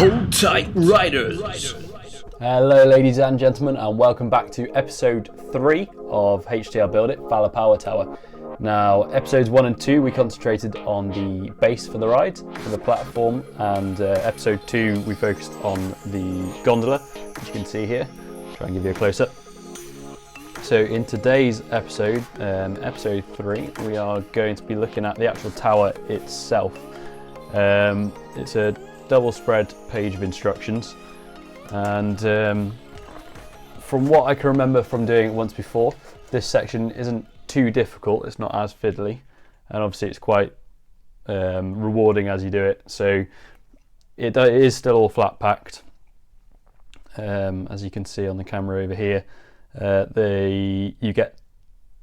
Hold tight, riders! Hello ladies and gentlemen, and welcome back to episode 3 of HTR Build It, Fowler Power Tower. Now, episodes 1 and 2 we concentrated on the base for the ride, for the platform, and episode 2 we focused on the gondola, which you can see here. I'll try and give you a close-up. So in today's episode, episode 3, we are going to be looking at the actual tower itself. It's a double spread page of instructions, and from what I can remember from doing it once before, this section isn't too difficult. It's not as fiddly, and obviously it's quite rewarding as you do it. So it is still all flat packed, as you can see on the camera over here. You get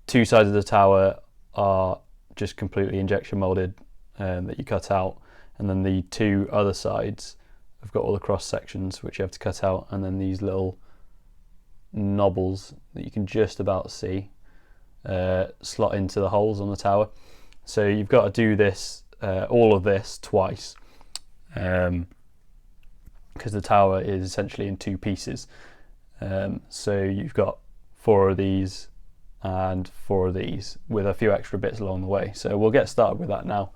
two sides of the tower are just completely injection molded that you cut out, and then the two other sides have got all the cross sections which you have to cut out, and then these little knobbles that you can just about see slot into the holes on the tower. So you've got to do this, all of this twice, because the tower is essentially in two pieces. So you've got 4 of these and 4 of these with a few extra bits along the way. So we'll get started with that now.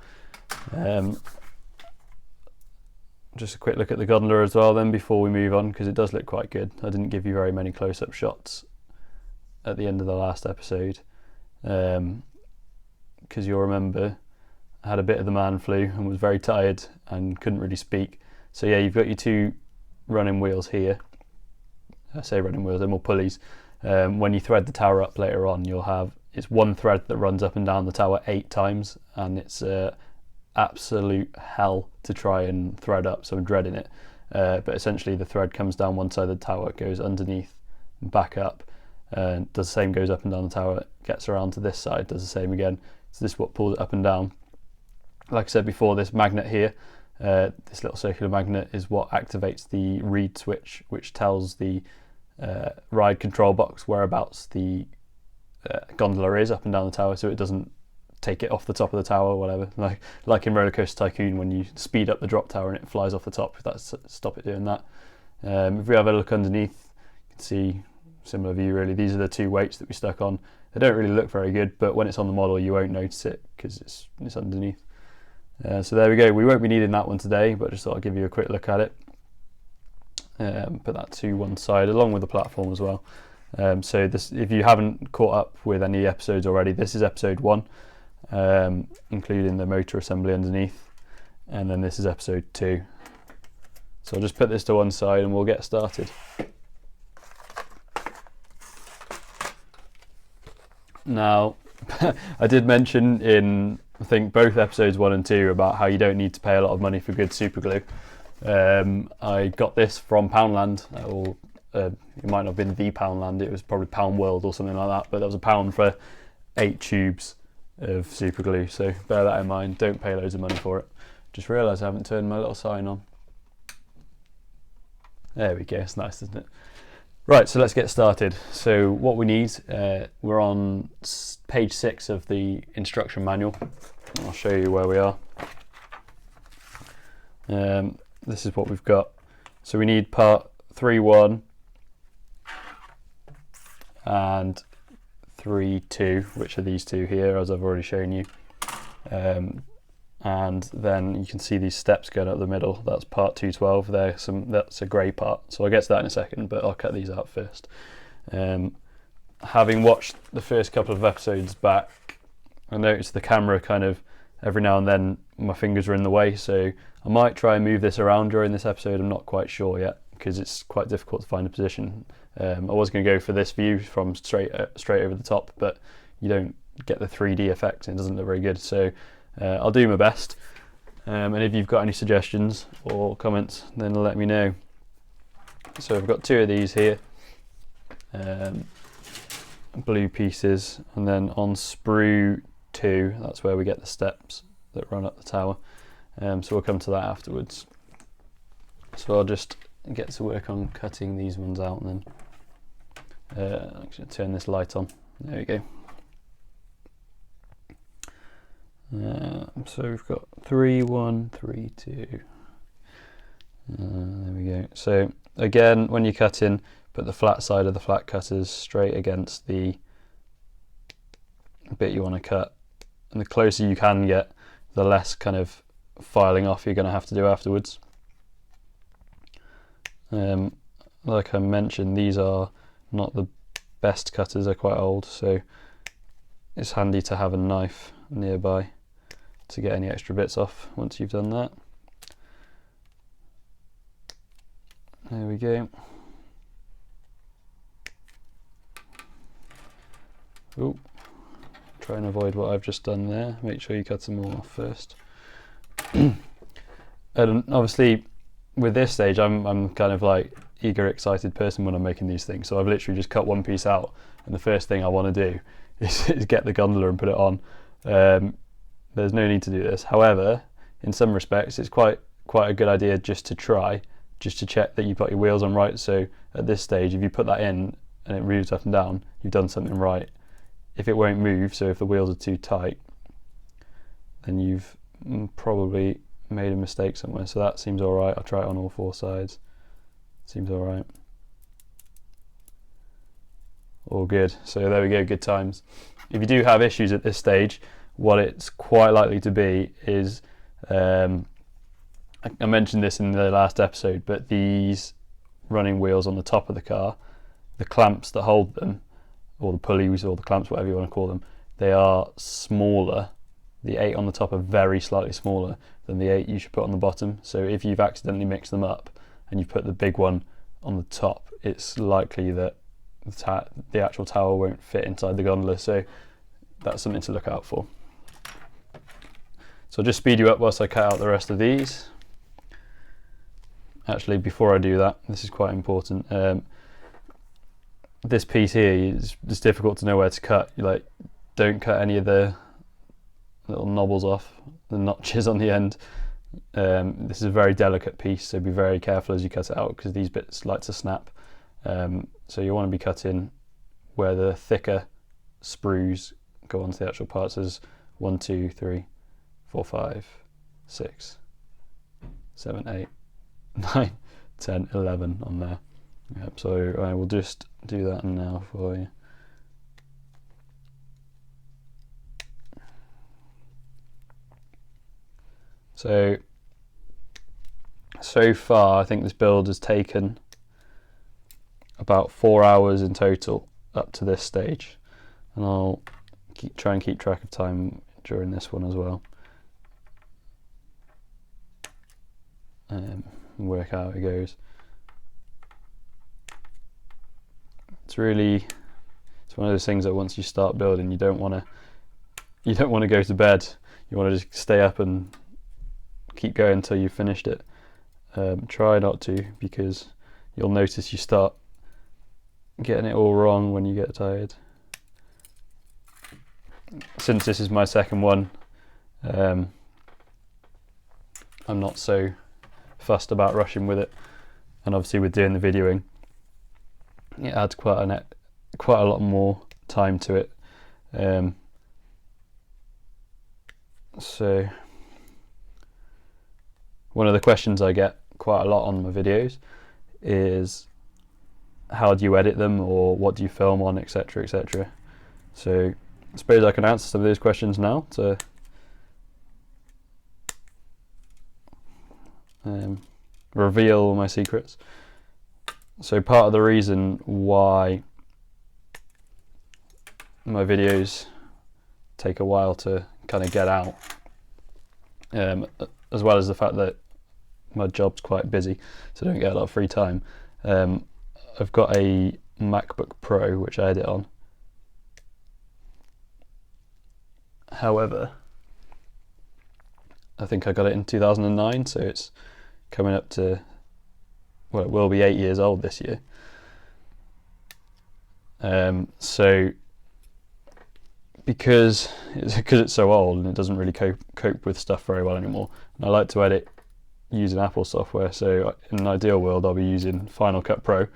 Just a quick look at the gondola as well then before we move on, because it does look quite good. I didn't give you very many close-up shots at the end of the last episode, because you'll remember I had a bit of the man flu and was very tired and couldn't really speak. So yeah, you've got your 2 running wheels here. I say running wheels, they're more pulleys. When you thread the tower up later on, you'll have, it's one thread that runs up and down the tower 8 times, and it's absolute hell to try and thread up, so I'm dreading it. But essentially the thread comes down one side of the tower, goes underneath and back up, does the same, goes up and down the tower, gets around to this side, does the same again. So this is what pulls it up and down. Like I said before, this magnet here, this little circular magnet, is what activates the reed switch, which tells the ride control box whereabouts the gondola is up and down the tower, so it doesn't take it off the top of the tower or whatever, like in Roller Coaster Tycoon when you speed up the drop tower and it flies off the top. That's stop it doing that. If we have a look underneath, you can see similar view really. These are the 2 weights that we stuck on. They don't really look very good, but when it's on the model you won't notice it because it's underneath. So there we go. We won't be needing that one today, but I just thought I'd give you a quick look at it. Put that to one side along with the platform as well. So this, if you haven't caught up with any episodes already, this is episode 1, including the motor assembly underneath, and then this is episode 2. So I'll just put this to one side and we'll get started. Now, I did mention in, I think, both episodes 1 and 2 about how you don't need to pay a lot of money for good super glue. I got this from Poundland, or it might not have been the Poundland, it was probably Pound World or something like that, but that was £1 for 8 tubes of super glue, so bear that in mind. Don't pay loads of money for it. Just realised I haven't turned my little sign on. There we go, it's nice, isn't it? Right, so let's get started. So what we need, we're on page 6 of the instruction manual. I'll show you where we are. This is what we've got. So we need part 3.1 and 3.2, which are these 2 here, as I've already shown you. And then you can see these steps going up the middle. That's part 212. That's a grey part. So I'll get to that in a second, but I'll cut these out first. Having watched the first couple of episodes back, I noticed the camera kind of, every now and then my fingers are in the way, so I might try and move this around during this episode. I'm not quite sure yet because it's quite difficult to find a position. I was going to go for this view from straight over the top, but you don't get the 3D effect and it doesn't look very good, so I'll do my best. And if you've got any suggestions or comments, then let me know. So I've got 2 of these here, blue pieces, and then on sprue 2, that's where we get the steps that run up the tower. So we'll come to that afterwards. So I'll just get to work on cutting these ones out, and then actually turn this light on. There we go. So we've got 3, 1, 3, 2, There we go. So again, when you're cutting, put the flat side of the flat cutters straight against the bit you want to cut, and the closer you can get, the less kind of filing off you're going to have to do afterwards. Like I mentioned, these are not the best cutters, they're quite old, so it's handy to have a knife nearby to get any extra bits off once you've done that. There we go. Ooh. Try and avoid what I've just done there. Make sure you cut them all off first. And obviously with this stage I'm kind of like eager, excited person when I'm making these things, so I've literally just cut one piece out, and the first thing I want to do is get the gondola and put it on. There's no need to do this. However, in some respects it's quite a good idea just to try, just to check that you've got your wheels on right. So at this stage, if you put that in and it moves up and down, you've done something right. If it won't move, so if the wheels are too tight, then you've probably made a mistake somewhere. So that seems alright. I'll try it on all four sides. Seems alright. All good. So there we go, good times. If you do have issues at this stage, what it's quite likely to be is, I mentioned this in the last episode, but these running wheels on the top of the car, the clamps that hold them, or the pulleys or the clamps, whatever you want to call them, they are smaller. The 8 on the top are very slightly smaller than the 8 you should put on the bottom. So if you've accidentally mixed them up and you put the big one on the top, it's likely that the actual tower won't fit inside the gondola. So that's something to look out for. So I'll just speed you up whilst I cut out the rest of these. Actually, before I do that, this is quite important. This piece here is just difficult to know where to cut. You don't cut any of the little knobbles off, the notches on the end. This is a very delicate piece, so be very careful as you cut it out, because these bits like to snap. So you want to be cutting where the thicker sprues go onto the actual parts. There's 1, 2, 3, 4, 5, 6, 7, 8, 9, 10, 11 on there. Yep, so I will just do that now for you. So far I think this build has taken about 4 hours in total up to this stage, and I'll try and keep track of time during this one as well, and work out how it goes. It's one of those things that once you start building, you don't want to go to bed. You want to just stay up and keep going until you've finished it. Try not to, because you'll notice you start getting it all wrong when you get tired. Since this is my second one, I'm not so fussed about rushing with it, and obviously with doing the videoing, it adds quite a lot more time to it. So one of the questions I get quite a lot on my videos is, how do you edit them, or what do you film on, etc, etc. So I suppose I can answer some of those questions now to reveal all my secrets. So part of the reason why my videos take a while to kind of get out, as well as the fact that my job's quite busy, so I don't get a lot of free time. I've got a MacBook Pro which I edit on. However, I think I got it in 2009, so it's coming up to, well, it will be 8 years old this year. So because it's so old and it doesn't really cope with stuff very well anymore, and I like to edit using Apple software, so in an ideal world I'll be using Final Cut Pro,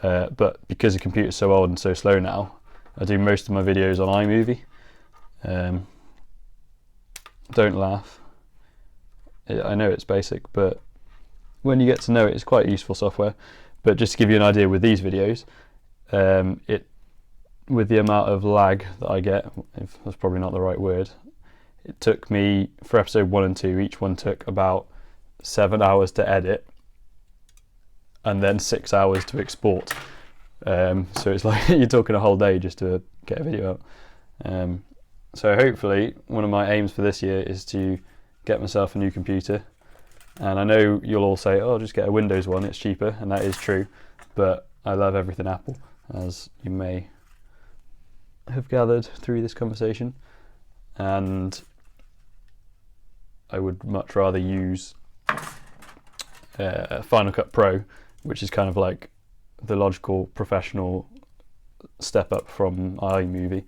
but because the computer's so old and so slow now, I do most of my videos on iMovie. Don't laugh, I know it's basic, but when you get to know it, it's quite useful software. But just to give you an idea with these videos, with the amount of lag that I get, if that's probably not the right word, it took me, for episode 1 and 2, each one took about 7 hours to edit and then 6 hours to export. So it's like you're talking a whole day just to get a video out. So hopefully one of my aims for this year is to get myself a new computer. And I know you'll all say, oh, just get a Windows one, it's cheaper, and that is true. But I love everything Apple, as you may have gathered through this conversation. And I would much rather use Final Cut Pro, which is kind of like the logical professional step up from iMovie,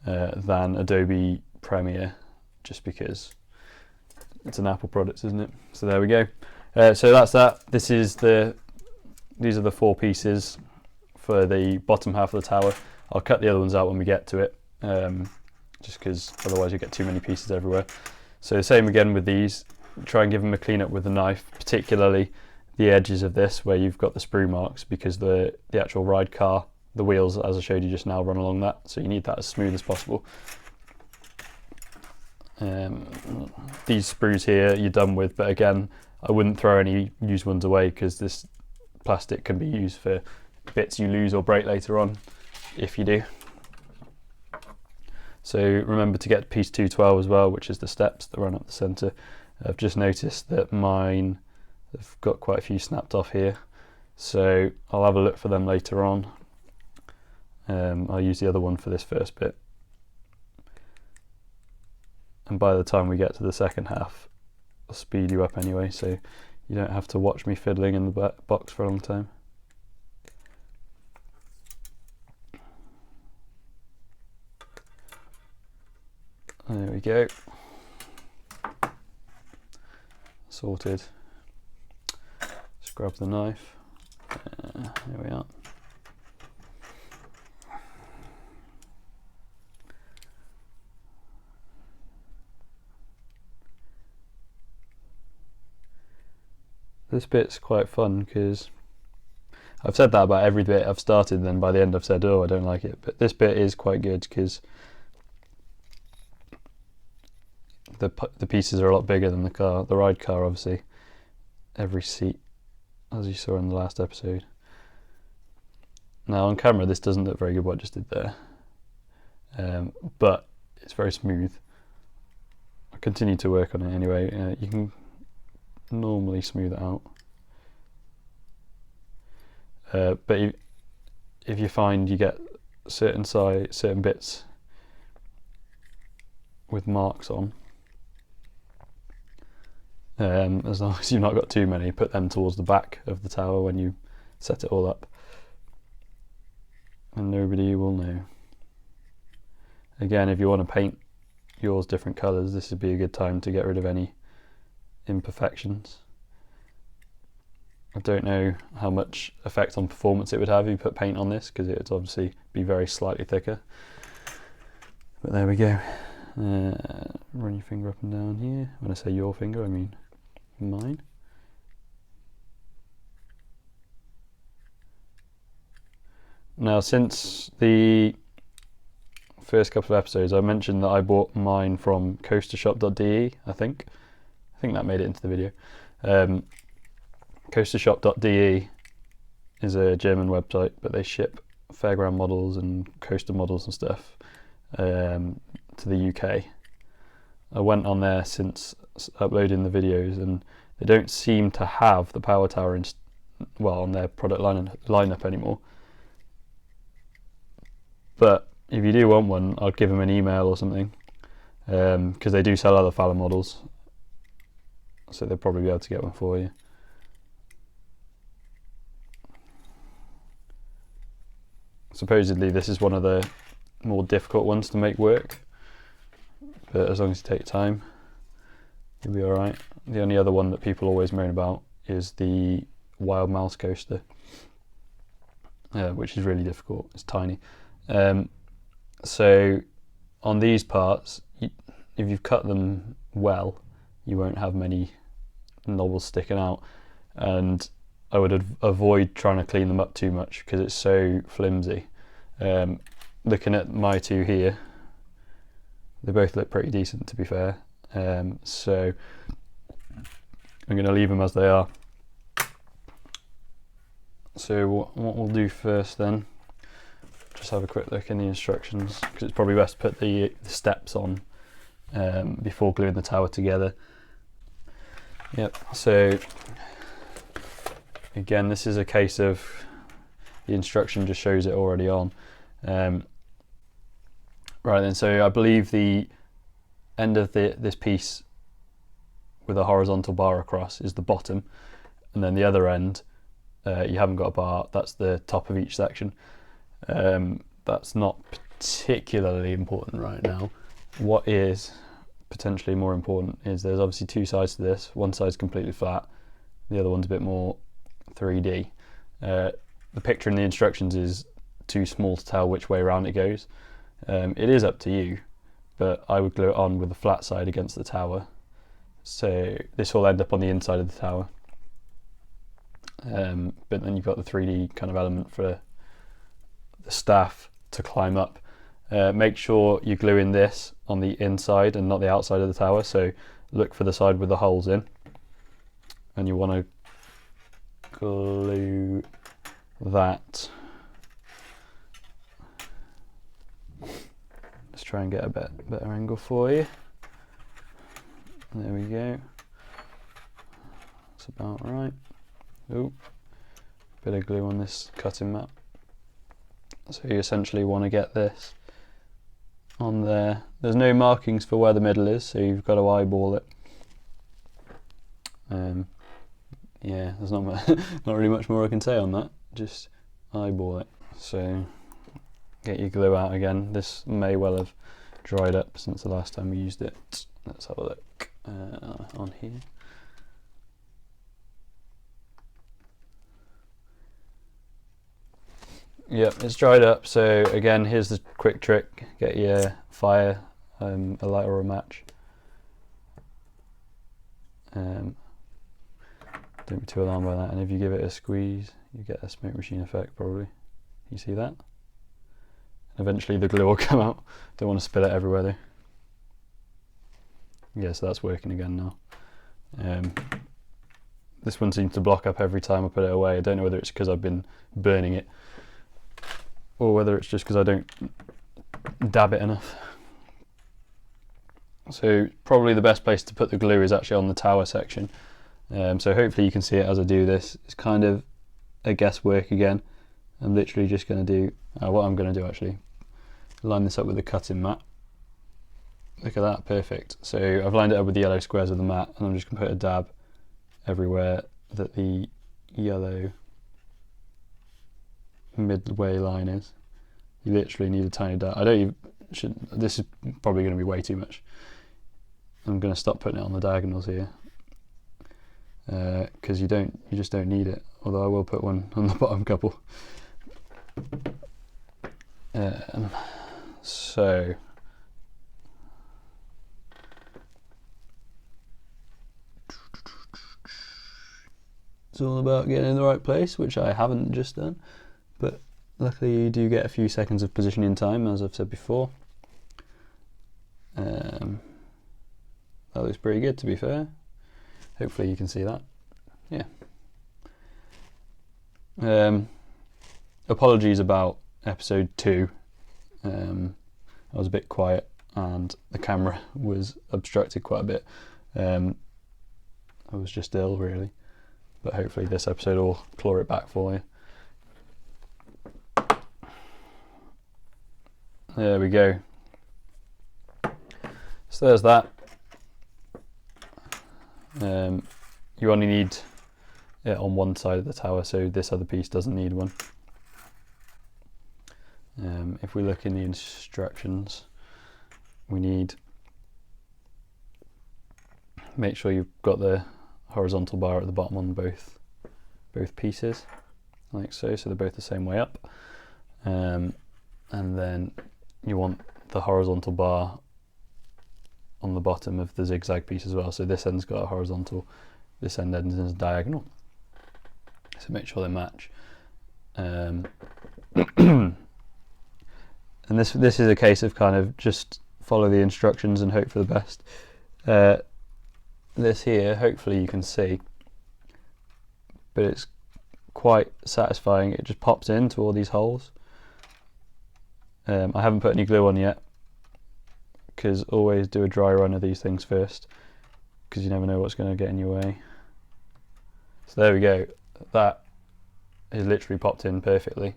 than Adobe Premiere, just because it's an Apple product, isn't it? So there we go. So that's that. These are the 4 pieces for the bottom half of the tower. I'll cut the other ones out when we get to it, just because otherwise you get too many pieces everywhere. So the same again with these. Try and give them a clean up with a knife, particularly the edges of this where you've got the sprue marks, because the actual ride car, the wheels, as I showed you just now, run along that, so you need that as smooth as possible. These sprues here you're done with, but again, I wouldn't throw any used ones away, because this plastic can be used for bits you lose or break later on, if you do. So remember to get piece 212 as well, which is the steps that run up the centre. I've just noticed that mine have got quite a few snapped off here, so I'll have a look for them later on. I'll use the other one for this first bit, and by the time we get to the second half, I'll speed you up anyway, so you don't have to watch me fiddling in the box for a long time. There we go. Sorted. Just grab the knife. There we are. This bit's quite fun because I've said that about every bit I've started, then by the end I've said, oh, I don't like it. But this bit is quite good because the pieces are a lot bigger than the car. The ride car, obviously, every seat, as you saw in the last episode. Now on camera this doesn't look very good what I just did there, but it's very smooth. I continue to work on it anyway. You can normally smooth it out, but if you find you get certain bits with marks on, as long as you've not got too many, put them towards the back of the tower when you set it all up, and nobody will know. Again, if you want to paint yours different colours, this would be a good time to get rid of any imperfections. I don't know how much effect on performance it would have if you put paint on this, because it would obviously be very slightly thicker, but there we go. Run your finger up and down here. When I say your finger, I mean mine. Now, since the first couple of episodes, I mentioned that I bought mine from coastershop.de. I think that made it into the video. Coastershop.de is a German website, but they ship fairground models and coaster models and stuff to the UK. I went on there since uploading the videos, and they don't seem to have the power tower on their product lineup anymore. But if you do want one, I'll give them an email or something, because they do sell other Fowler models, so they'll probably be able to get one for you. Supposedly this is one of the more difficult ones to make work, but as long as you take time, you'll be alright. The only other one that people always moan about is the Wild Mouse coaster, which is really difficult. It's tiny. So on these parts, if you've cut them well, you won't have many knobbles sticking out. and I would avoid trying to clean them up too much because it's so flimsy. Looking at my two here, they both look pretty decent, to be fair. So I'm going to leave them as they are. So what we'll do first then, just have a quick look in the instructions, because it's probably best to put the steps on before gluing the tower together. Yep, so again, this is a case of the instruction just shows it already on. Right then, so I believe the end of this piece with a horizontal bar across is the bottom, and then the other end, you haven't got a bar, that's the top of each section. That's not particularly important right now. What is potentially more important is there's obviously two sides to this. One side's completely flat, the other one's a bit more 3D. The picture in the instructions is too small to tell which way around it goes. It is up to you, but I would glue it on with the flat side against the tower. So this will end up on the inside of the tower. But then you've got the 3D kind of element for the staff to climb up. Make sure you glue in this on the inside and not the outside of the tower, so look for the side with the holes in, and you want to glue that. Let's try and get a better angle for you. There we go. That's about right. Oh, bit of glue on this cutting mat. So you essentially want to get this on there. There's no markings for where the middle is, so you've got to eyeball it. Yeah, there's not really much more I can say on that. Just eyeball it. So get your glue out again. This may well have dried up since the last time we used it. Let's have a look on here. Yep, it's dried up. So again, here's the quick trick: get your fire, a lighter or a match. Don't be too alarmed by that. And if you give it a squeeze, you get a smoke machine effect probably. You see that? And eventually the glue will come out. Don't want to spill it everywhere though. Yeah, so that's working again now. This one seems to block up every time I put it away. I don't know whether it's because I've been burning it, or whether it's just because I don't dab it enough. So probably the best place to put the glue is actually on the tower section. So hopefully you can see it as I do this. It's kind of a guesswork again. I'm literally just going to do, what I'm going to do actually, line this up with the cutting mat. Look at that, perfect. So I've lined it up with the yellow squares of the mat, and I'm just going to put a dab everywhere that the yellow midway line is. You literally need a tiny dab. This is probably going to be way too much. I'm going to stop putting it on the diagonals here, because you just don't need it. Although I will put one on the bottom couple. So it's all about getting in the right place, which I haven't just done, but luckily you do get a few seconds of positioning time, as I've said before. That looks pretty good, to be fair. Hopefully you can see that. Yeah. Apologies about episode 2. I was a bit quiet and the camera was obstructed quite a bit. I was just ill really, but hopefully this episode will claw it back for you. There we go. So there's that. You only need it on one side of the tower, so this other piece doesn't need one. If we look in the instructions, we need, make sure you've got the horizontal bar at the bottom on both pieces, like so they're both the same way up. And then you want the horizontal bar on the bottom of the zigzag piece as well, so this end's got a horizontal, this end ends in a diagonal. so make sure they match. And this is a case of kind of just follow the instructions and hope for the best. This here, hopefully you can see, but it's quite satisfying. It just pops into all these holes. I haven't put any glue on yet, because always do a dry run of these things first, because you never know what's going to get in your way. So there we go, that is literally popped in perfectly.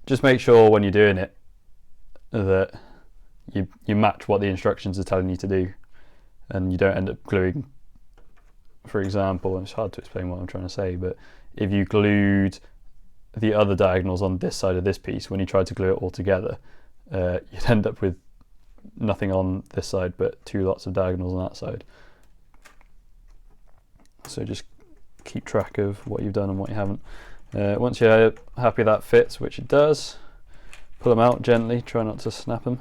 Just make sure when you're doing it that you match what the instructions are telling you to do, and you don't end up gluing, for example, and it's hard to explain what I'm trying to say, but if you glued the other diagonals on this side of this piece, when you tried to glue it all together, you'd end up with nothing on this side but two lots of diagonals on that side. So just keep track of what you've done and what you haven't. Once you're happy that fits, which it does, pull them out gently, try not to snap them.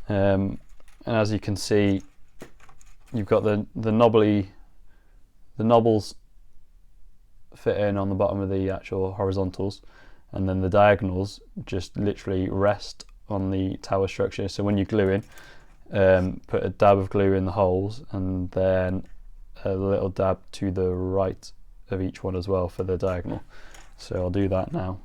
And as you can see, you've got the knobbles fit in on the bottom of the actual horizontals, and then the diagonals just literally rest on the tower structure. So when you glue in, put a dab of glue in the holes, and then a little dab to the right of each one as well for the diagonal. So I'll do that now.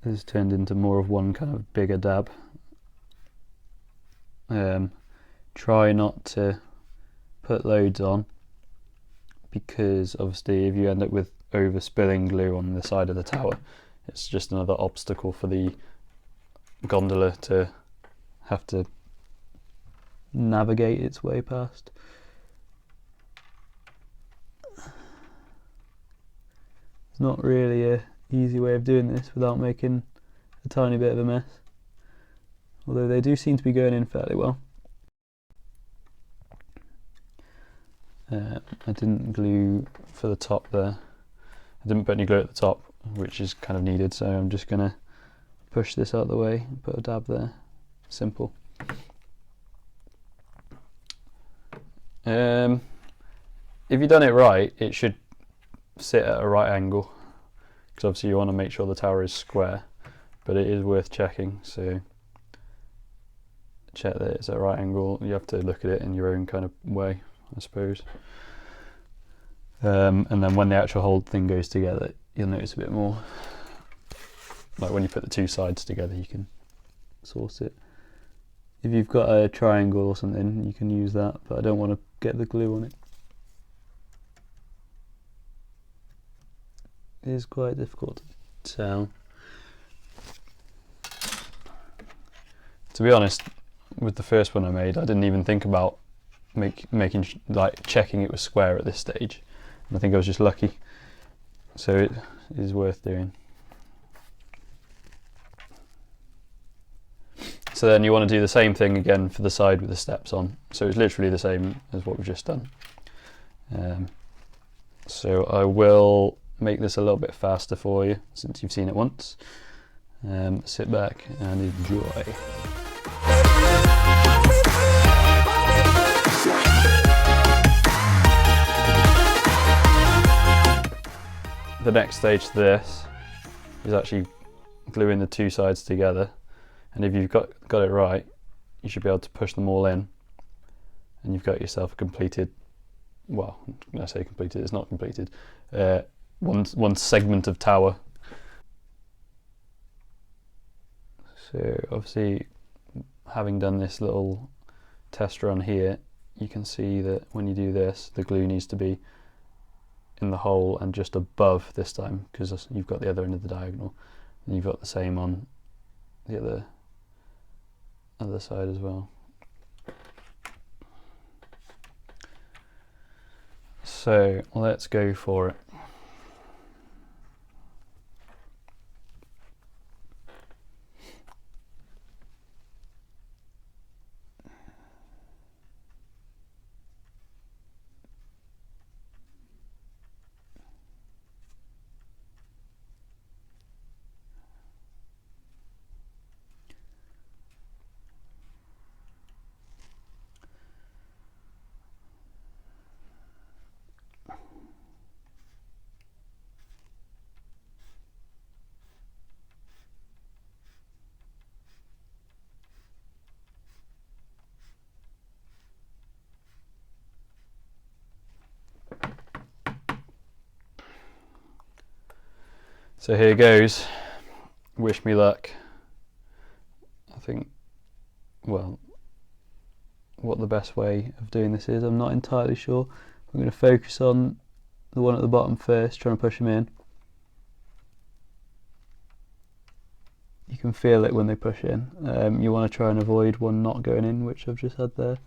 This has turned into more of one kind of bigger dab. Try not to put loads on, because obviously if you end up with over spilling glue on the side of the tower, it's just another obstacle for the gondola to have to navigate its way past. It's not really a easy way of doing this without making a tiny bit of a mess, although they do seem to be going in fairly well. I didn't glue for the top there. I didn't put any glue at the top, which is kind of needed, so I'm just gonna push this out of the way and put a dab there. Simple. If you've done it right, it should sit at a right angle, because obviously you want to make sure the tower is square, but it is worth checking, so check that it's at a right angle. You have to look at it in your own kind of way, I suppose. And then when the actual whole thing goes together, you'll notice a bit more. Like when you put the two sides together, you can source it. If you've got a triangle or something, you can use that, but I don't want to get the glue on it. It is quite difficult to tell. To be honest, with the first one I made, I didn't even think about checking it was square at this stage. And I think I was just lucky. So it is worth doing. So then you want to do the same thing again for the side with the steps on. So it's literally the same as what we've just done. So I will make this a little bit faster for you since you've seen it once. Sit back and enjoy. The next stage to this is actually gluing the two sides together, and if you've got it right, you should be able to push them all in, and you've got yourself a completed, well, when I say completed, it's not completed, one segment of tower. So obviously, having done this little test run here, you can see that when you do this, the glue needs to be in the hole and just above this time, because you've got the other end of the diagonal, and you've got the same on the other side as well. So let's go for it. So here goes. Wish me luck. I think, well, what the best way of doing this is, I'm not entirely sure. I'm going to focus on the one at the bottom first, trying to push them in. You can feel it when they push in. You want to try and avoid one not going in, which I've just had there.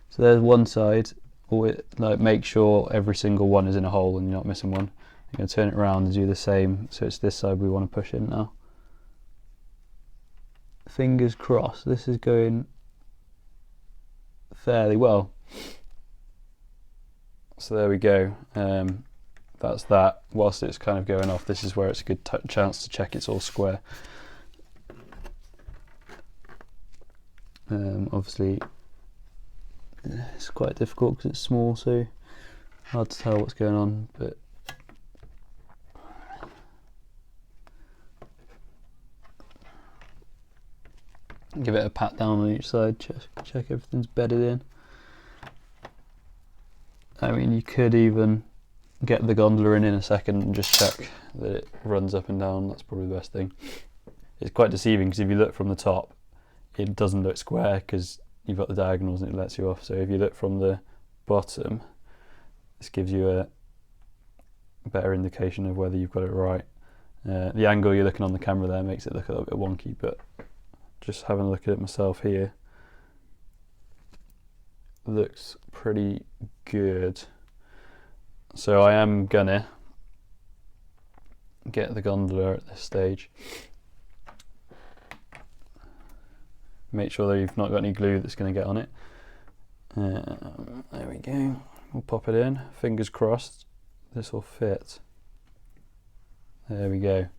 So there's one side. Like, make sure every single one is in a hole and you're not missing one. You're going to turn it around and do the same. So it's this side we want to push in now. Fingers crossed. This is going fairly well. So there we go. That's that. Whilst it's kind of going off, this is where it's a good chance to check it's all square. Obviously it's quite difficult because it's small, so hard to tell what's going on, but give it a pat down on each side, check everything's bedded in. I mean, you could even get the gondola in a second and just check that it runs up and down. That's probably the best thing. It's quite deceiving because if you look from the top, it doesn't look square because you've got the diagonals and it lets you off. So if you look from the bottom, this gives you a better indication of whether you've got it right. The angle you're looking on the camera there makes it look a little bit wonky, but just having a look at it myself here, looks pretty good. So I am gonna get the gondola at this stage. Make sure that you've not got any glue that's going to get on it. There we go. We'll pop it in. Fingers crossed this will fit. There we go.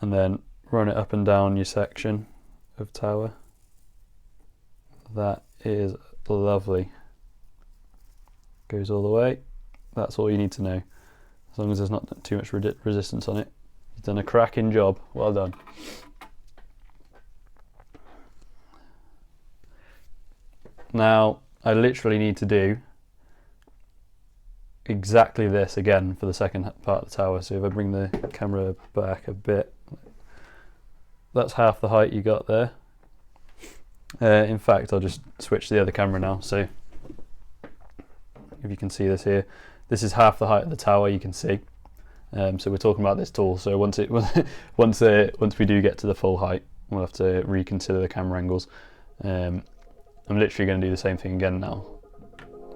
And then run it up and down your section of tower. That is lovely. Goes all the way. That's all you need to know. As long as there's not too much resistance on it. You've done a cracking job. Well done. Now, I literally need to do exactly this again for the second part of the tower. So if I bring the camera back a bit, that's half the height you got there. In fact, I'll just switch to the other camera now. So if you can see this here, this is half the height of the tower, you can see. So we're talking about this tall. So once we do get to the full height, we'll have to reconsider the camera angles. I'm literally going to do the same thing again now.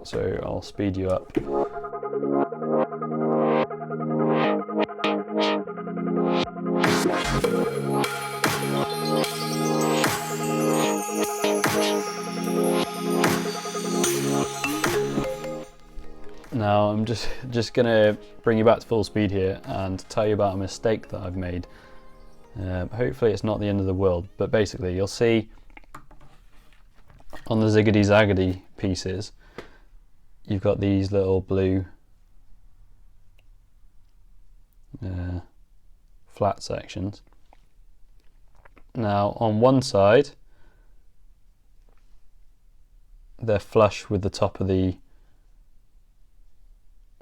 So I'll speed you up. Now I'm just going to bring you back to full speed here and tell you about a mistake that I've made. Hopefully it's not the end of the world, but basically you'll see on the ziggity zaggity pieces, you've got these little blue flat sections. Now on one side, they're flush with the top of the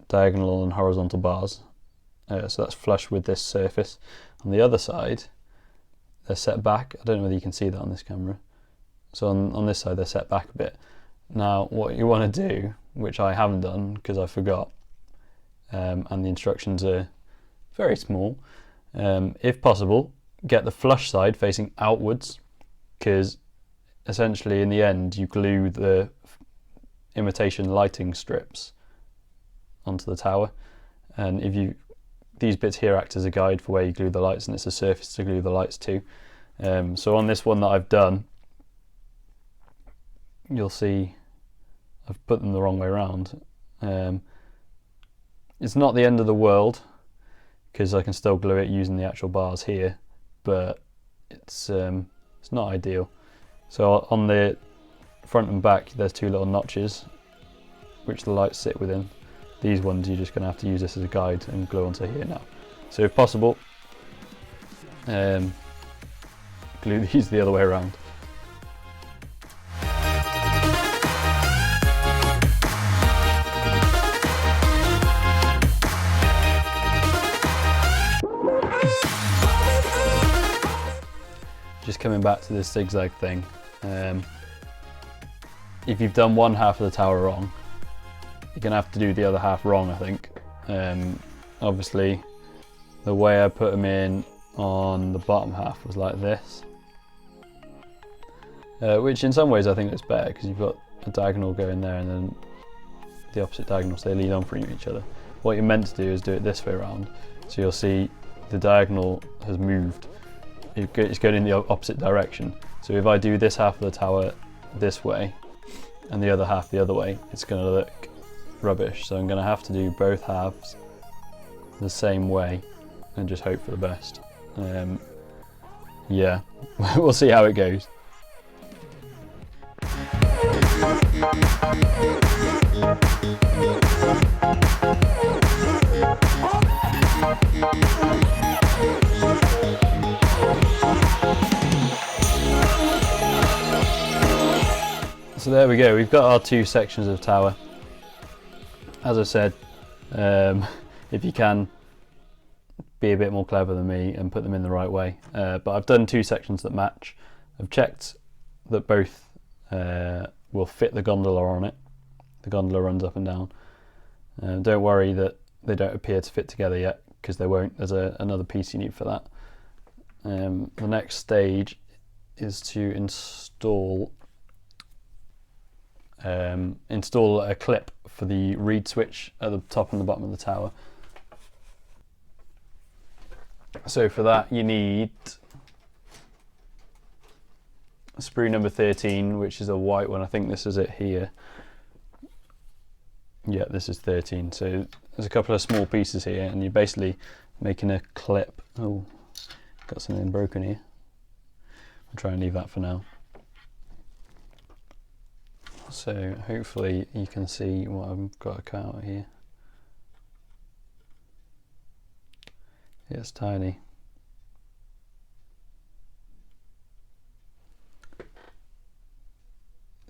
diagonal and horizontal bars. So that's flush with this surface. On the other side, they're set back. I don't know whether you can see that on this camera. So on this side they're set back a bit. Now what you want to do, which I haven't done because I forgot, and the instructions are very small, if possible get the flush side facing outwards, because essentially in the end you glue the imitation lighting strips onto the tower, and these bits here act as a guide for where you glue the lights, and it's a surface to glue the lights to. So on this one that I've done, you'll see I've put them the wrong way around. It's not the end of the world because I can still glue it using the actual bars here, but it's not ideal. So on the front and back there's two little notches which the lights sit within. These ones you're just going to have to use this as a guide and glue onto here now. So if possible, glue these the other way around. coming back to this zigzag thing, if you've done one half of the tower wrong, you're going to have to do the other half wrong, I think. Obviously, the way I put them in on the bottom half was like this, which in some ways I think is better because you've got a diagonal going there and then the opposite diagonal, so they lead on from each other. What you're meant to do is do it this way around, so you'll see the diagonal has moved, it's going in the opposite direction. So if I do this half of the tower this way and the other half the other way, it's going to look rubbish. So I'm going to have to do both halves the same way and just hope for the best. Yeah, we'll see how it goes. So there we go, we've got our two sections of tower. As I said, if you can, be a bit more clever than me and put them in the right way. But I've done two sections that match. I've checked that both will fit the gondola on it. The gondola runs up and down. Don't worry that they don't appear to fit together yet, because they won't. There's another piece you need for that. The next stage is to install a clip for the reed switch at the top and the bottom of the tower. So for that you need sprue number 13, which is a white one. I think this is it here. Yeah, this is 13. So there's a couple of small pieces here and you're basically making a clip. Oh, got something broken here. I'll try and leave that for now. So hopefully you can see what I've got to cut out here. It's tiny.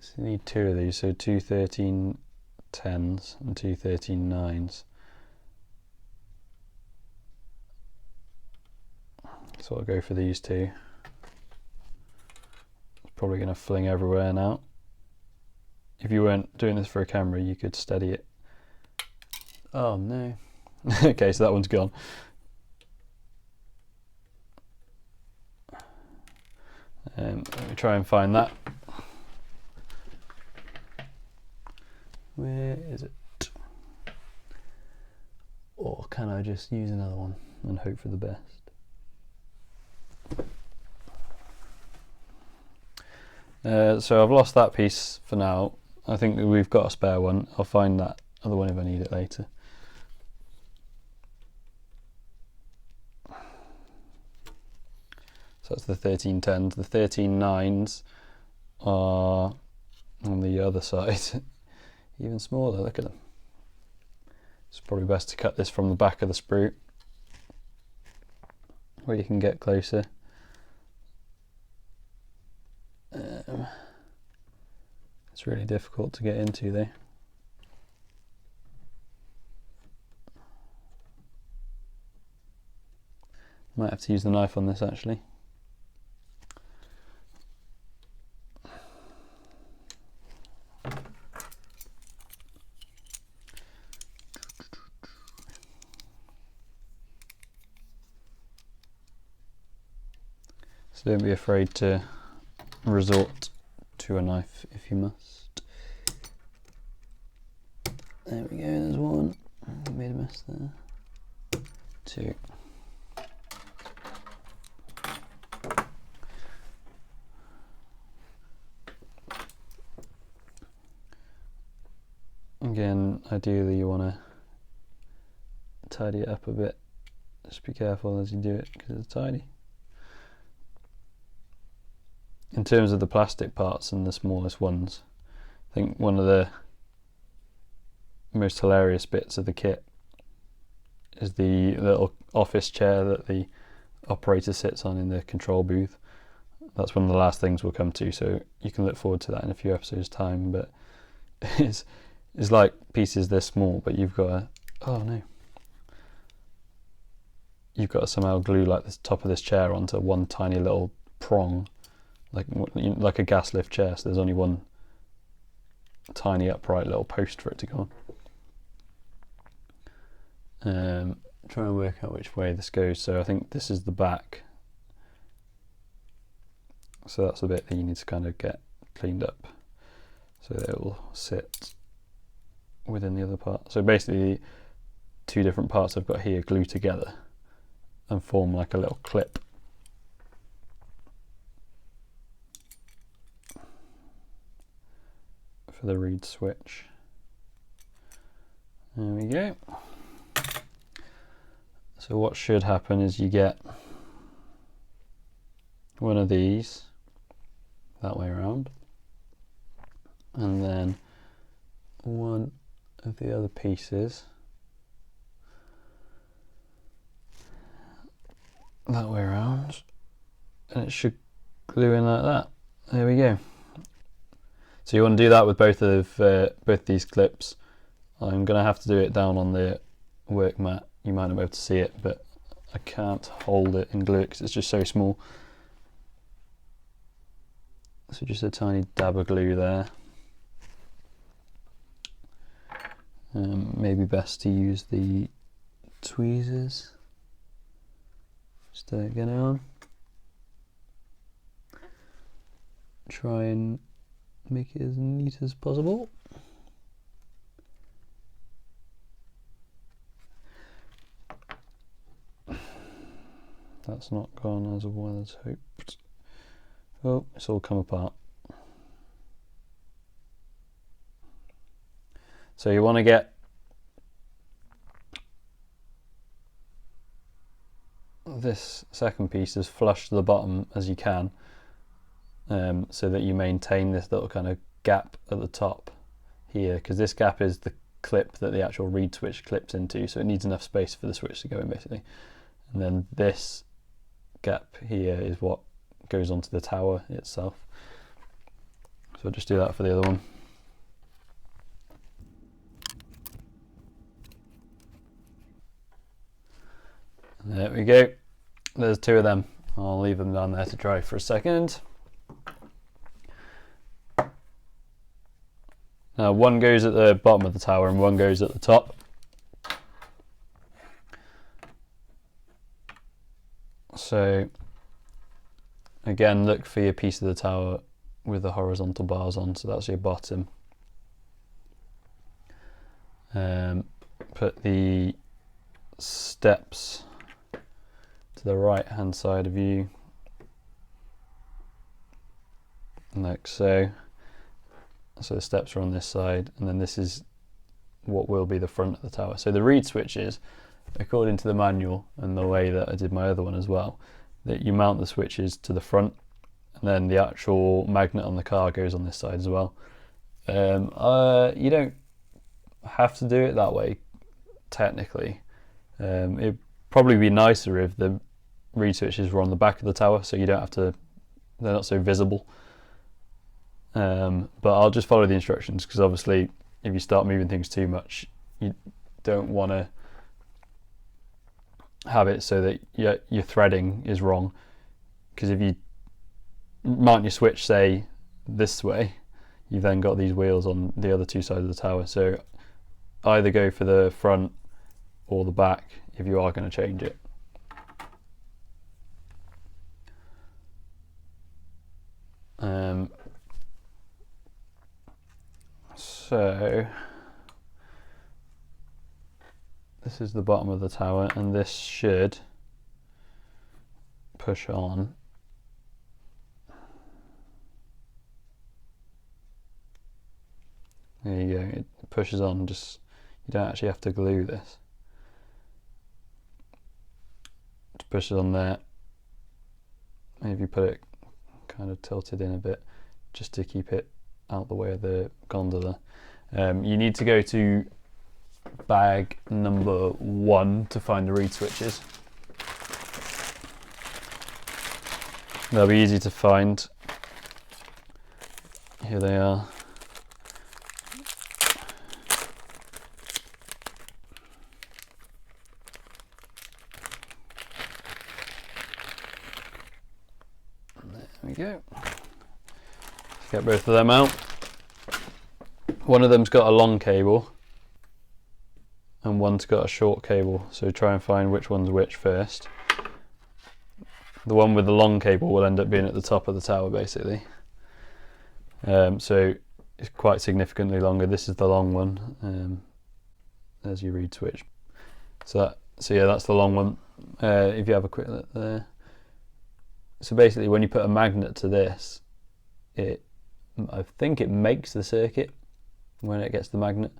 So you need two of these, so two 1310s and two 13.9s. So I'll go for these two. It's probably going to fling everywhere now. If you weren't doing this for a camera, you could steady it. Oh no. Okay, so that one's gone. Let me try and find that. Where is it? Or can I just use another one and hope for the best? So I've lost that piece for now. I think that we've got a spare one. I'll find that other one if I need it later. So that's the 1310s. The 13.9s are on the other side, even smaller. Look at them. It's probably best to cut this from the back of the sprue, where you can get closer. It's really difficult to get into though. Might have to use the knife on this actually. So don't be afraid to resort to a knife if you must. There we go, there's one. I made a mess there. Two. Again, ideally you want to tidy it up a bit. Just be careful as you do it because it's tiny. In terms of the plastic parts and the smallest ones, I think one of the most hilarious bits of the kit is the little office chair that the operator sits on in the control booth. That's one of the last things we'll come to, so you can look forward to that in a few episodes time. But it's like pieces this small, but you've got to, oh no, you've got to somehow glue like the top of this chair onto one tiny little prong like a gas lift chair, so there's only one tiny upright little post for it to go on. Try and work out which way this goes. So I think this is the back, so that's the bit that you need to kind of get cleaned up so that it will sit within the other part. So basically 2 different parts I've got here glue together and form like a little clip. For the reed switch. There we go. So what should happen is you get one of these that way around, and then one of the other pieces that way around, and it should glue in like that. There we go. So you want to do that with both these clips. I'm going to have to do it down on the work mat. You might not be able to see it, but I can't hold it and glue it because it's just so small. So just a tiny dab of glue there. Maybe best to use the tweezers just to get it on. Try and make it as neat as possible. That's not gone as well as hoped. Oh, it's all come apart. So you want to get this second piece as flush to the bottom as you can, so that you maintain this little kind of gap at the top here, because this gap is the clip that the actual reed switch clips into, so it needs enough space for the switch to go in basically. And then this gap here is what goes onto the tower itself. So I'll just do that for the other one. There we go. There's 2 of them. I'll leave them down there to dry for a second. Now one goes at the bottom of the tower and one goes at the top. So again, look for your piece of the tower with the horizontal bars on, so that's your bottom. Put the steps to the right hand side of you, like so. So the steps are on this side, and then this is what will be the front of the tower. So the reed switches, according to the manual and the way that I did my other one as well, that you mount the switches to the front, and then the actual magnet on the car goes on this side as well. You don't have to do it that way technically. It'd probably be nicer if the reed switches were on the back of the tower, so you don't have to, they're not so visible. But I'll just follow the instructions, because obviously if you start moving things too much, you don't want to have it so that your threading is wrong, because if you mount your switch, say, this way, you've then got these wheels on the other 2 sides of the tower. So either go for the front or the back if you are going to change it. So this is the bottom of the tower, and this should push on. There you go, it pushes on, just, you don't actually have to glue this. It pushes on there. Maybe put it kind of tilted in a bit just to keep it out the way of the gondola. You need to go to bag number 1 to find the reed switches. They'll be easy to find. Here they are. There we go. Get both of them out. One of them's got a long cable and one's got a short cable, so try and find which one's which first. The one with the long cable will end up being at the top of the tower basically. So it's quite significantly longer. This is the long one. There's your reed switch. So yeah, that's the long one. If you have a quick look there. So basically when you put a magnet to this, I think it makes the circuit when it gets the magnet.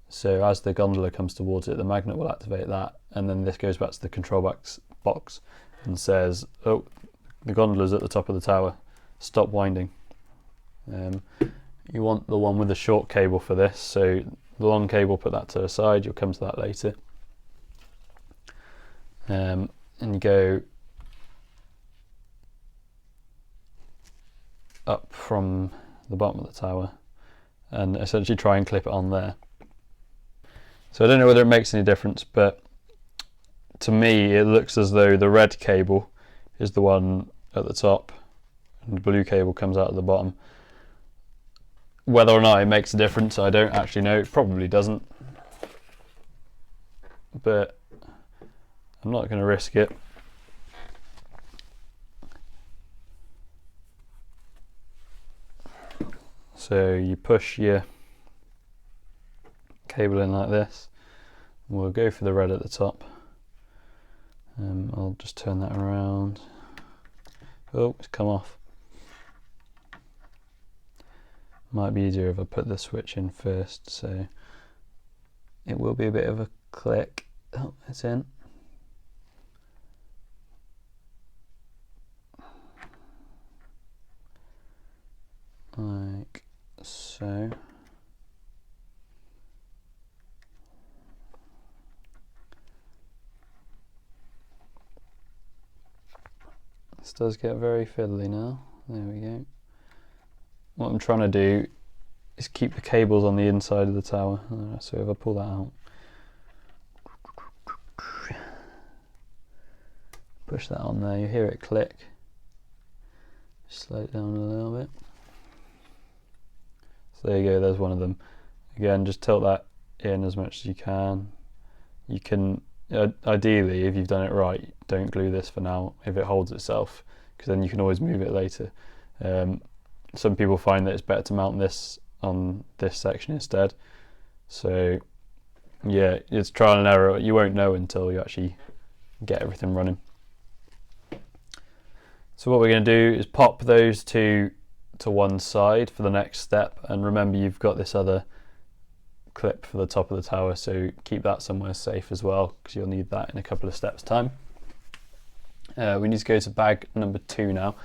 So as the gondola comes towards it, the magnet will activate that, and then this goes back to the control box and says, oh, the gondola's at the top of the tower, stop winding. You want the one with the short cable for this, so the long cable, put that to the side, you'll come to that later. And you go up from the bottom of the tower and essentially try and clip it on there. So I don't know whether it makes any difference, but to me it looks as though the red cable is the one at the top and the blue cable comes out at the bottom. Whether or not it makes a difference, I don't actually know. It probably doesn't, but I'm not going to risk it. So you push your cable in like this. We'll go for the red at the top. I'll just turn that around. Oh, it's come off. Might be easier if I put the switch in first, so it will be a bit of a click. Oh, it's in. Like so. This does get very fiddly now. There we go. What I'm trying to do is keep the cables on the inside of the tower. So if I pull that out, push that on there, you hear it click. Slow it down a little bit. So there you go, there's one of them. Again, just tilt that in as much as you can. You can, ideally, if you've done it right, don't glue this for now if it holds itself, because then you can always move it later. Some people find that it's better to mount this on this section instead. So yeah, it's trial and error. You won't know until you actually get everything running. So what we're going to do is pop those two to one side for the next step, and remember you've got this other clip for the top of the tower, so keep that somewhere safe as well, because you'll need that in a couple of steps time. We need to go to bag number 2 now.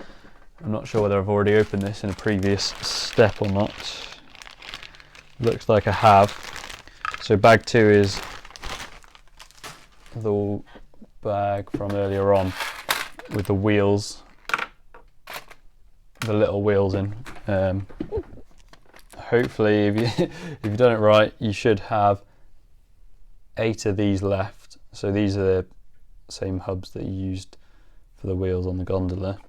I'm not sure whether I've already opened this in a previous step or not. Looks like I have. So bag 2 is the bag from earlier on with the wheels, the little wheels in. Hopefully if you've done it right, you should have 8 of these left. So these are the same hubs that you used for the wheels on the gondola.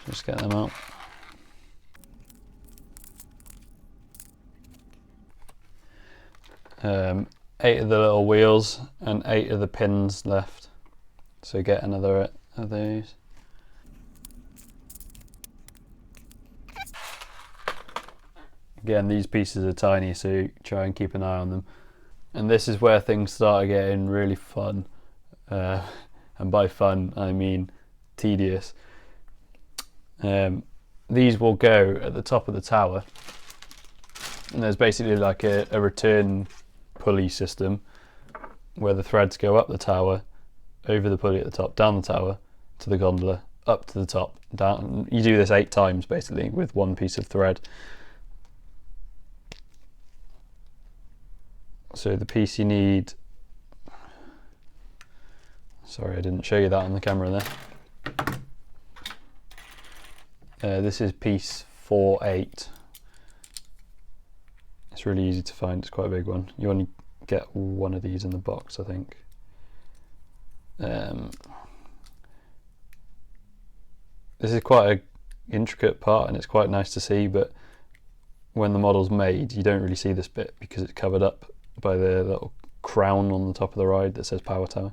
Just get them out. Um, 8 of the little wheels and 8 of the pins left. So get another of those. Again, these pieces are tiny, so try and keep an eye on them. And this is where things start getting really fun. And by fun, I mean tedious. These will go at the top of the tower, and there's basically like a return pulley system where the threads go up the tower, over the pulley at the top, down the tower to the gondola, up to the top, down. You do this 8 times basically with one piece of thread. So the piece you need, sorry I didn't show you that on the camera there. This is piece 4/8. It's really easy to find, it's quite a big one. You only get one of these in the box, I think. This is quite intricate part and it's quite nice to see, but when the model's made you don't really see this bit because it's covered up by the little crown on the top of the ride that says Power Tower.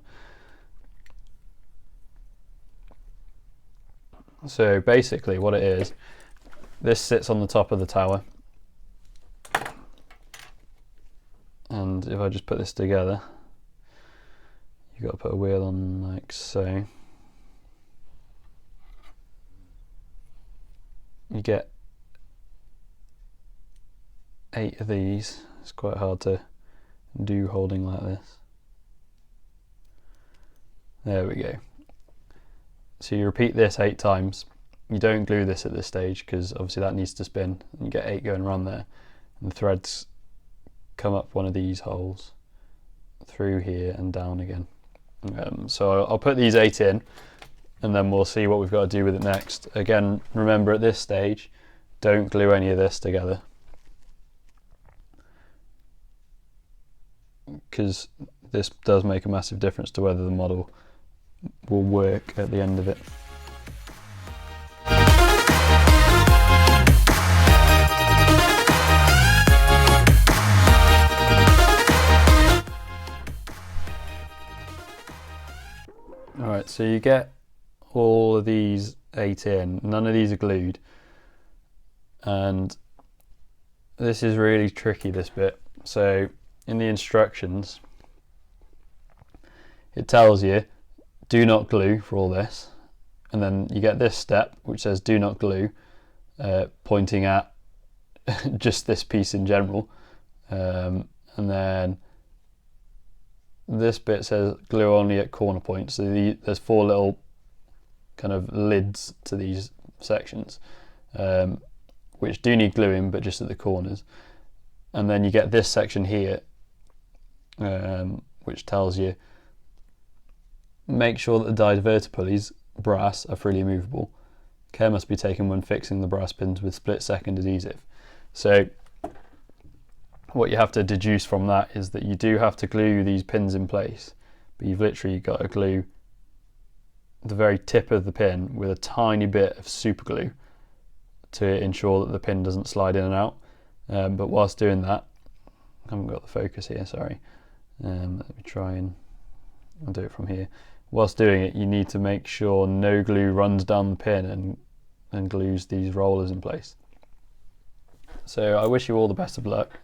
So basically what it is, this sits on the top of the tower, and if I just put this together, you've got to put a wheel on like so. You get 8 of these. It's quite hard to do holding like this. There we go. So you repeat this 8 times. You don't glue this at this stage because obviously that needs to spin. You get 8 going around there, and the threads come up one of these holes through here and down again. So I'll put these 8 in and then we'll see what we've got to do with it next. Again, remember at this stage, don't glue any of this together, because this does make a massive difference to whether the model will work at the end of it. Alright, so you get all of these 8 in, none of these are glued, and this is really tricky, this bit. So in the instructions it tells you do not glue for all this, and then you get this step which says do not glue, pointing at just this piece in general, and then this bit says glue only at corner points. So there's 4 little kind of lids to these sections, which do need gluing but just at the corners. And then you get this section here, which tells you make sure that the diverter pulleys, brass, are freely movable. Care must be taken when fixing the brass pins with split-second adhesive. So what you have to deduce from that is that you do have to glue these pins in place, but you've literally got to glue the very tip of the pin with a tiny bit of super glue to ensure that the pin doesn't slide in and out. But whilst doing that, I haven't got the focus here, sorry. Let me try and I'll do it from here. Whilst doing it, you need to make sure no glue runs down the pin and glues these rollers in place. So I wish you all the best of luck,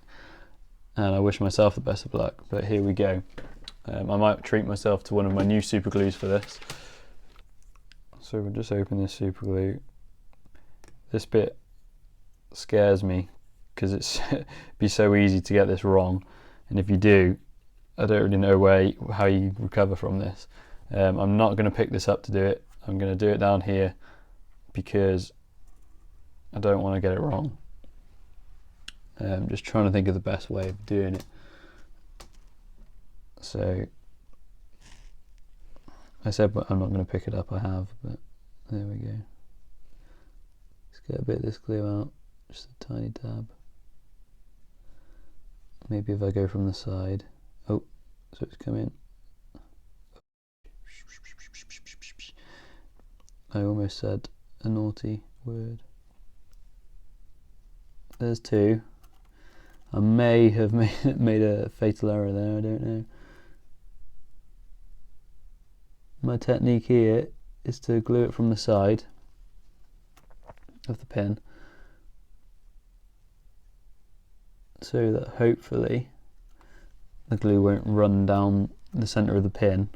and I wish myself the best of luck, but here we go. I might treat myself to one of my new super glues for this. So we'll just open this super glue. This bit scares me because it's be so easy to get this wrong, and if you do, I don't really know how you recover from this. I'm not going to pick this up to do it. I'm going to do it down here because I don't want to get it wrong. I'm just trying to think of the best way of doing it. So I said I'm not going to pick it up, I have, but there we go. Let's get a bit of this glue out, just a tiny dab. Maybe if I go from the side. Oh, so it's come in. I almost said a naughty word. There's 2. I may have made a fatal error there, I don't know. My technique here is to glue it from the side of the pin, so that hopefully the glue won't run down the centre of the pin.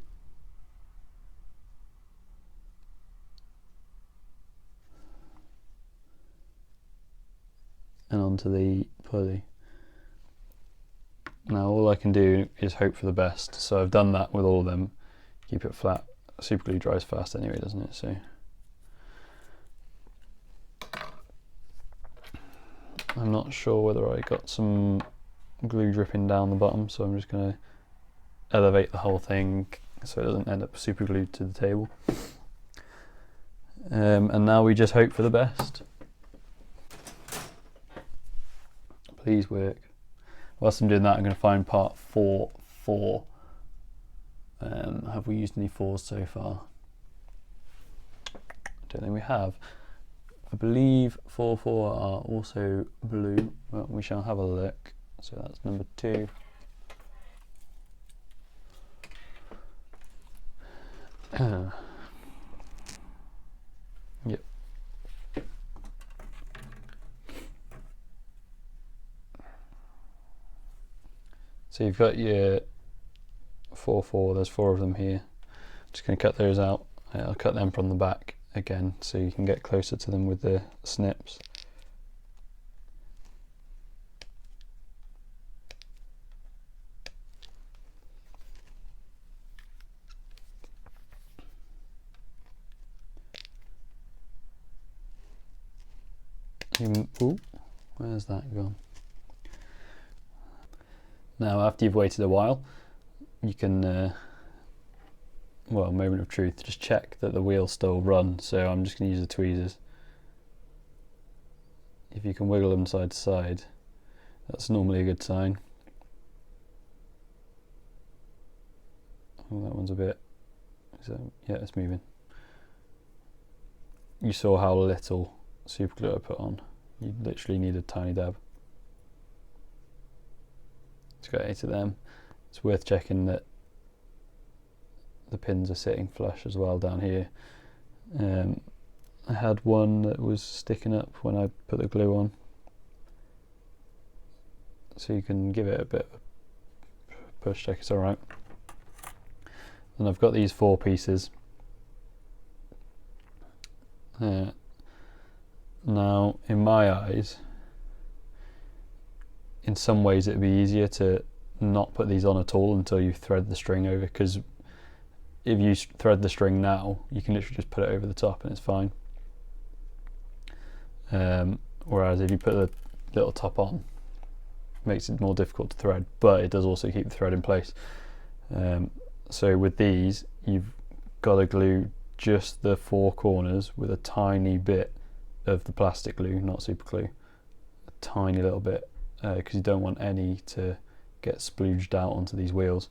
And onto the pulley. Now all I can do is hope for the best, so I've done that with all of them. Keep it flat. Super glue dries fast anyway, doesn't it? So I'm not sure whether I got some glue dripping down the bottom, so I'm just going to elevate the whole thing so it doesn't end up super glued to the table. And now we just hope for the best. Please work. Whilst I'm doing that, I'm going to find part 4. Have we used any 4s so far? I don't think we have. I believe 4 are also blue. Well, we shall have a look. So that's number 2. Yep. So you've got your 4, there's 4 of them here. Just going to cut those out. I'll cut them from the back again so you can get closer to them with the snips. Ooh, where's that gone? Now after you've waited a while, you can well, moment of truth, just check that the wheels still run. So I'm just going to use the tweezers. If you can wiggle them side to side, that's normally a good sign. Oh, that one's a bit, yeah, it's moving. You saw how little super glue I put on. You literally need a tiny dab. It's got 8 of them. It's worth checking that the pins are sitting flush as well down here. I had one that was sticking up when I put the glue on, so you can give it a bit of a push check, it's alright. And I've got these 4 pieces. Now in my eyes, in some ways it'd be easier to not put these on at all until you thread the string over, because if you thread the string now, you can literally just put it over the top and it's fine. Whereas if you put the little top on, it makes it more difficult to thread, but it does also keep the thread in place. So with these, you've got to glue just the 4 corners with a tiny bit of the plastic glue, not super glue, a tiny little bit, because you don't want any to get splooged out onto these wheels.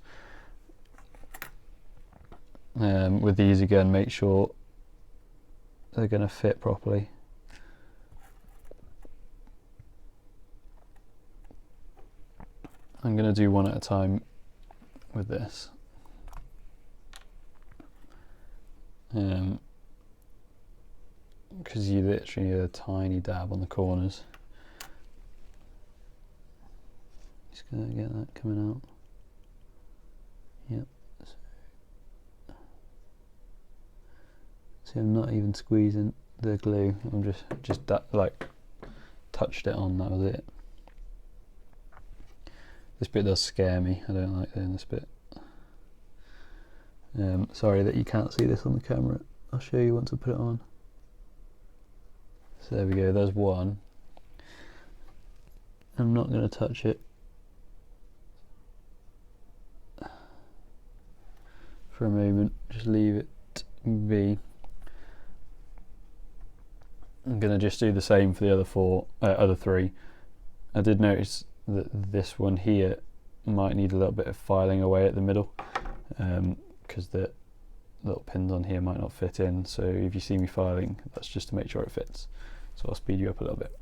With these again, make sure they're going to fit properly. I'm going to do one at a time with this. Because you literally need a tiny dab on the corners. Just going to get that coming out. Yep. See, I'm not even squeezing the glue. I'm just like touched it on. That was it. This bit does scare me. I don't like doing this bit. Sorry that you can't see this on the camera. I'll show you once I put it on. So there we go. There's one. I'm not going to touch it for a moment. Just leave it be. I'm going to just do the same for the other 3. I did notice that this one here might need a little bit of filing away at the middle, because the little pins on here might not fit in. So if you see me filing, that's just to make sure it fits. So I'll speed you up a little bit.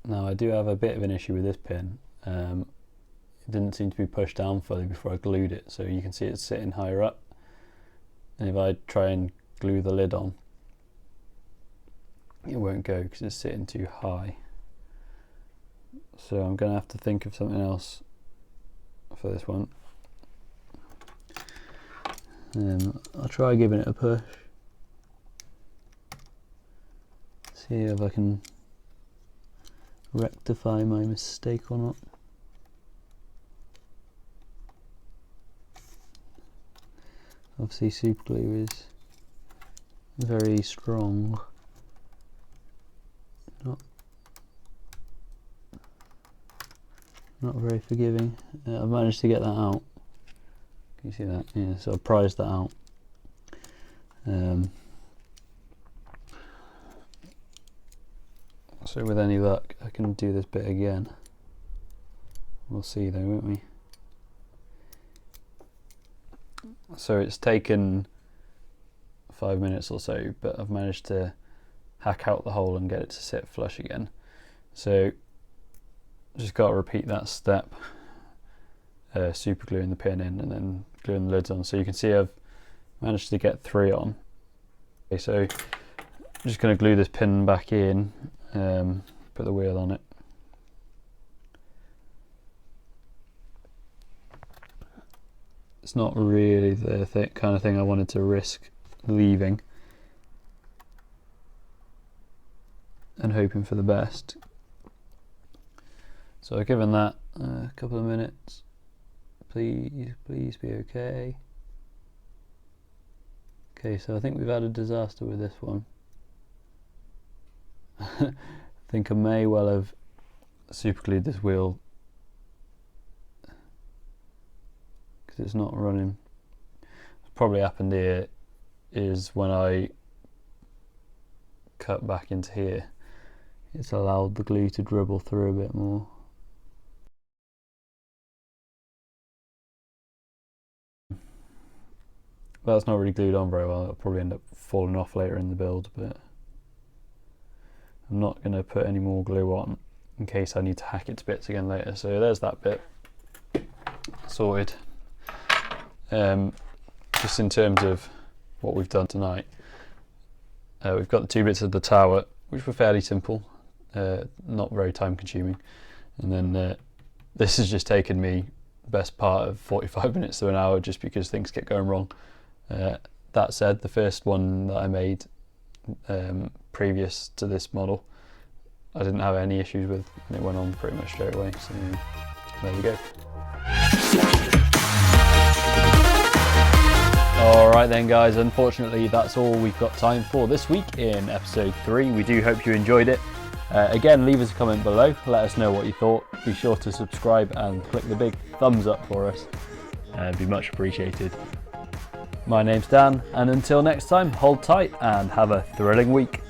Now I do have a bit of an issue with this pin. It didn't seem to be pushed down fully before I glued it, so you can see it's sitting higher up, and if I try and glue the lid on, it won't go because it's sitting too high. So I'm going to have to think of something else for this one. I'll try giving it a push, see if I can rectify my mistake or not. Obviously super glue is very strong. Not not very forgiving. I've managed to get that out. Can you see that? Yeah, so I prized that out. So with any luck I can do this bit again. We'll see though, won't we? So it's taken 5 minutes or so, but I've managed to hack out the hole and get it to sit flush again. So just got to repeat that step, super gluing the pin in and then gluing the lids on. So you can see I've managed to get 3 on. Okay, so I'm just going to glue this pin back in, put the wheel on it. It's not really the kind of thing I wanted to risk leaving and hoping for the best. So I've given that a couple of minutes. Please be okay. Okay, so I think we've had a disaster with this one. I think I may well have superglued this wheel because it's not running. What's probably happened here is when I cut back into here, it's allowed the glue to dribble through a bit more. That's not really glued on very well. It'll probably end up falling off later in the build, but I'm not going to put any more glue on in case I need to hack it to bits again later. So there's that bit sorted. Just in terms of what we've done tonight, we've got the 2 bits of the tower, which were fairly simple, not very time consuming, and then this has just taken me best part of 45 minutes to an hour just because things kept going wrong. That said, the first one that I made previous to this model I didn't have any issues with, and it went on pretty much straight away, so there we go. Alright then guys, unfortunately that's all we've got time for this week in episode 3. We do hope you enjoyed it. Again, leave us a comment below, let us know what you thought. Be sure to subscribe and click the big thumbs up for us. It'd be much appreciated. My name's Dan, and until next time, hold tight and have a thrilling week.